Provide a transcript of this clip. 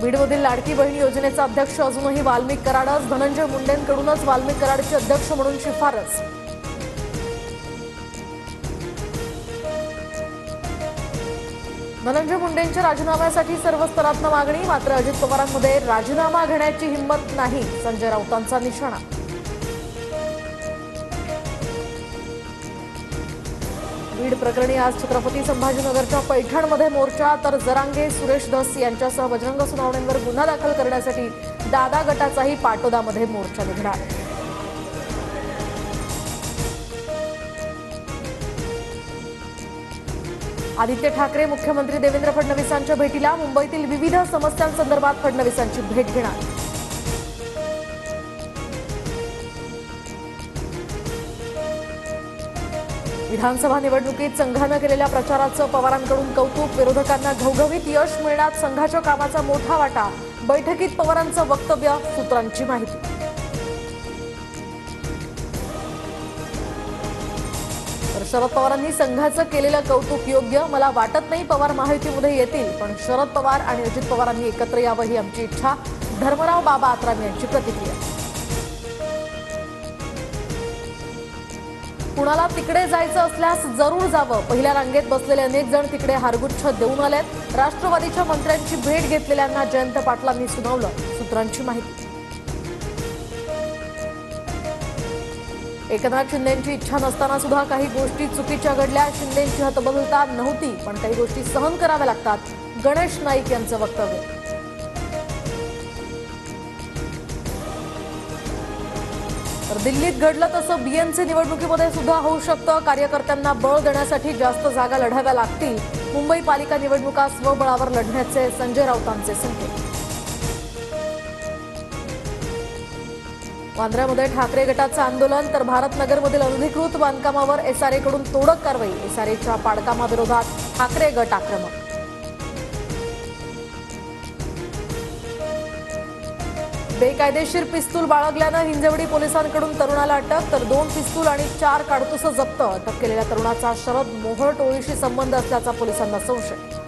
बीडमधील लाडकी बहीण योजनेचा अध्यक्ष अजूनही वाल्मिक कराडच। धनंजय मुंडेंकडूनच वाल्मिक कराडची अध्यक्ष म्हणून शिफारस। धनंजय मुंडेंच्या राजीनाम्यासाठी सर्व स्तरातून मागणी, मात्र अजित पवारांमध्ये राजीनामा घेण्याची हिंमत नाही, संजय राऊतांचा निशाणा। बीड प्रकरणी आज छत्रपती संभाजीनगरच्या पैठणमध्ये मोर्चा, तर जरांगे, सुरेश धस यांच्यासह बजरंग सोनवणेंवर गुन्हा दाखल करण्यासाठी दादा गटाचाही पाटोदामध्ये मोर्चा निघणार। आदित्य ठाकरे मुख्यमंत्री देवेंद्र फडणवीसांच्या भेटीला, मुंबईतील विविध समस्यांसंदर्भात फडणवीसांची भेट घेणार। विधानसभा निवडणुकीत संघानं केलेल्या प्रचाराचं पवारांकडून कौतुक, विरोधकांना घवघवीत यश मिळण्यात संघाच्या कामाचा मोठा वाटा, बैठकीत पवारांचं वक्तव्य, सूत्रांची माहिती। तर शरद पवारांनी संघाचं केलेलं कौतुक योग्य, मला वाटत नाही पवार महायुतीमध्ये येतील, पण शरद पवार आणि अजित पवारांनी एकत्र यावं ही आमची इच्छा, धर्मराव बाबा आत्राम यांची प्रतिक्रिया। कुणाला तिकडे जायचं असल्यास जरूर जावं, पहिल्या रांगेत बसलेले अनेक जण तिकडे हारगुच्छ देऊन आलेत, राष्ट्रवादीच्या मंत्र्यांची भेट घेतलेल्यांना जयंत पाटलांनी सुनावलं, सूत्रांची माहिती। एकनाथ शिंदेंची इच्छा नसताना सुद्धा काही गोष्टी चुकीच्या घडल्या, शिंदेंची हतबलता नव्हती, पण काही गोष्टी सहन कराव्या लागतात, गणेश नाईक यांचं वक्तव्य। तर दिल्लीत घडलं तसं बीएमसी निवडणुकीमध्ये सुद्धा होऊ शकतं, कार्यकर्त्यांना बळ देण्यासाठी जास्त जागा लढाव्या लागतील, मुंबई पालिका निवडणुका स्वबळावर लढण्याचे संजय राऊतांचे संकेत। वांद्र्यामध्ये ठाकरे गटाचं आंदोलन, तर भारतनगरमधील अनधिकृत बांधकामावर एसआरएकडून तोडक कारवाई, एसआरएच्या पाडकामाविरोधात ठाकरे गट आक्रमक। बेकायदेशीर पिस्तूल बाळगल्यानं हिंजवडी पोलिसांकडून तरुणाला अटक, तर 2 पिस्तूल आणि 4 काडतुसं जप्त, अटक केलेल्या तरुणाचा शरद मोहोळ टोळीशी संबंध असल्याचा पोलिसांना संशय।